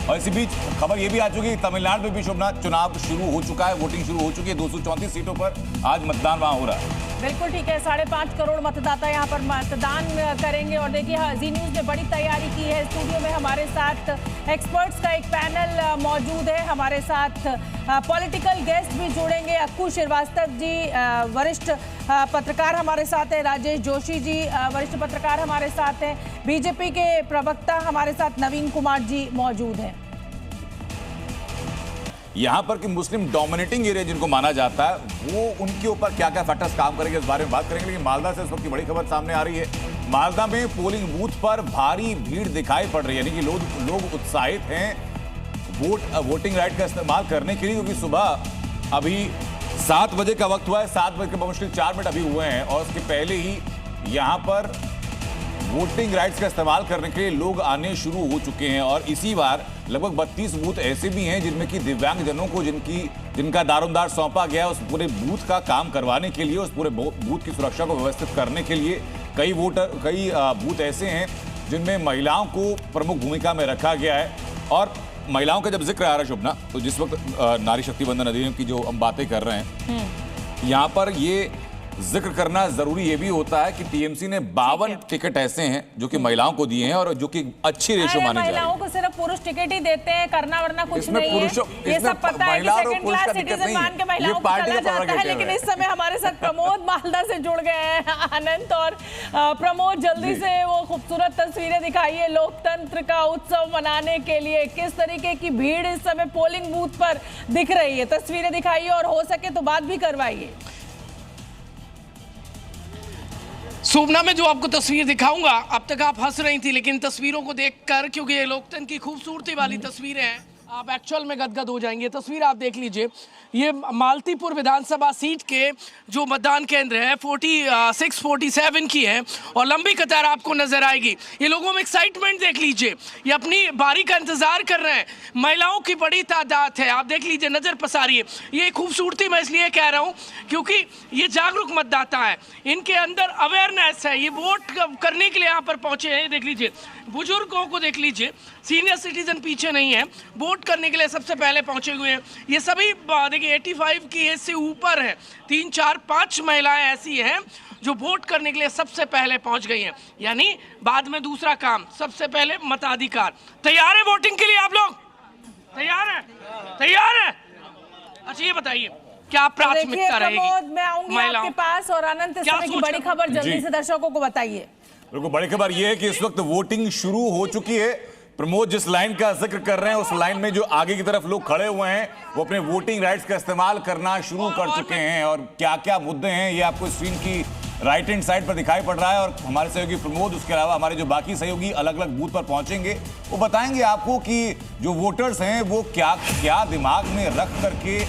और इसी बीच खबर ये भी आ चुकी है तमिलनाडु में भी शोभना चुनाव शुरू हो चुका है, वोटिंग शुरू हो चुकी है। 234 सीटों पर आज मतदान वहां हो रहा है। बिल्कुल ठीक है, 5.5 करोड़ मतदाता यहाँ पर मतदान करेंगे। और देखिए जी न्यूज़ ने बड़ी तैयारी की है। स्टूडियो में हमारे साथ एक्सपर्ट्स का एक पैनल मौजूद है। हमारे साथ पॉलिटिकल गेस्ट भी जुड़ेंगे। अक्कू श्रीवास्तव जी वरिष्ठ पत्रकार हमारे साथ हैं, राजेश जोशी जी वरिष्ठ पत्रकार हमारे साथ हैं, बीजेपी के प्रवक्ता हमारे साथ नवीन कुमार जी मौजूद हैं। यहाँ पर कि मुस्लिम डोमिनेटिंग एरिया जिनको माना जाता है, वो उनके ऊपर क्या क्या फैक्टर्स काम करेंगे इस बारे में बात करेंगे। लेकिन मालदा से इस वक्त की बड़ी खबर सामने आ रही है। मालदा में पोलिंग बूथ पर भारी भीड़ दिखाई पड़ रही है, यानी कि लोग उत्साहित हैं वोटिंग राइट का इस्तेमाल करने के लिए, क्योंकि सुबह अभी 7 बजे का वक्त हुआ है। 7 बजे के मुश्किल 4 मिनट अभी हुए हैं और उसके पहले ही यहाँ पर वोटिंग राइट्स का इस्तेमाल करने के लिए लोग आने शुरू हो चुके हैं। और इसी बार लगभग 32 बूथ ऐसे भी हैं जिनमें कि दिव्यांगजनों को जिनका दारोमदार सौंपा गया है, उस पूरे बूथ का काम करवाने के लिए, उस पूरे बूथ की सुरक्षा को व्यवस्थित करने के लिए कई बूथ ऐसे हैं जिनमें महिलाओं को प्रमुख भूमिका में रखा गया है। और महिलाओं का जब जिक्र आ रहा है शोभना, तो जिस वक्त नारी शक्ति वंदन अधिनियम की जो हम बातें कर रहे हैं, यहाँ पर ये जिक्र करना जरूरी ये भी होता है कि टीएमसी ने 52 टिकट ऐसे हैं जो कि महिलाओं को दिए हैं और जो कि अच्छी रेशो माने जा रही है। महिलाओं को सिर्फ पुरुष टिकट ही देते हैं, करना वरना कुछ नहीं है। ये सब पता है कि सेकंड क्लास सिटीजन मान के महिलाओं को चला जाता है। लेकिन इस समय हमारे साथ प्रमोद मालदा से जुड़ गए हैं। अनंत और प्रमोद, जल्दी से वो खूबसूरत तस्वीरें दिखाइए लोकतंत्र का उत्सव मनाने के लिए। किस तरीके की भीड़ इस समय पोलिंग बूथ पर दिख रही है, तस्वीरें दिखाइए और हो सके तो बात भी करवाइए। शोभना में जो आपको तस्वीर दिखाऊंगा, अब तक आप हंस रही थी, लेकिन तस्वीरों को देखकर, क्योंकि ये लोकतंत्र की खूबसूरती वाली तस्वीरें हैं, आप एक्चुअल में गदगद हो जाएंगे। तस्वीर आप देख लीजिए, ये मालतीपुर विधानसभा सीट के जो मतदान केंद्र है 46-47 की है और लंबी कतार आपको नजर आएगी। ये लोगों में एक्साइटमेंट देख लीजिए, ये अपनी बारी का इंतजार कर रहे हैं। महिलाओं की बड़ी तादाद है, आप देख लीजिए, नजर पसारिए। ये खूबसूरती मैं इसलिए कह रहा हूँ क्योंकि ये जागरूक मतदाता है, इनके अंदर अवेयरनेस है, ये वोट करने के लिए यहाँ पर पहुंचे हैं। देख लीजिए, बुजुर्गों को देख लीजिए, सीनियर सिटीजन पीछे नहीं है, वोट करने के लिए सबसे पहले पहुंचे हुए हैं। ये सभी देखिए 85 की एज से ऊपर है, 3, 4, 5 महिलाएं ऐसी हैं जो वोट करने के लिए सबसे पहले पहुंच गई हैं। यानी बाद में दूसरा काम, सबसे पहले मताधिकार। तैयार है वोटिंग के लिए? आप लोग तैयार हैं? तैयार है? अच्छा ये बताइए, क्या प्राथमिकता रहेगी? मैं आऊंगी आपके पास। और अनंत, इस समय की बड़ी खबर जल्दी से दर्शकों को बताइए। बिल्कुल, बड़ी खबर यह है कि इस वक्त वोटिंग शुरू हो चुकी है। प्रमोद जिस लाइन का जिक्र कर रहे हैं, उस लाइन में जो आगे की तरफ लोग खड़े हुए हैं वो अपने वोटिंग राइट्स का इस्तेमाल करना शुरू कर चुके हैं। और क्या क्या मुद्दे हैं ये आपको स्क्रीन की राइट हैंड साइड पर दिखाई पड़ रहा है। और हमारे सहयोगी प्रमोद, उसके अलावा हमारे जो बाकी सहयोगी अलग अलग बूथ पर पहुंचेंगे, वो बताएंगे आपको कि जो वोटर्स हैं वो क्या क्या दिमाग में रख करके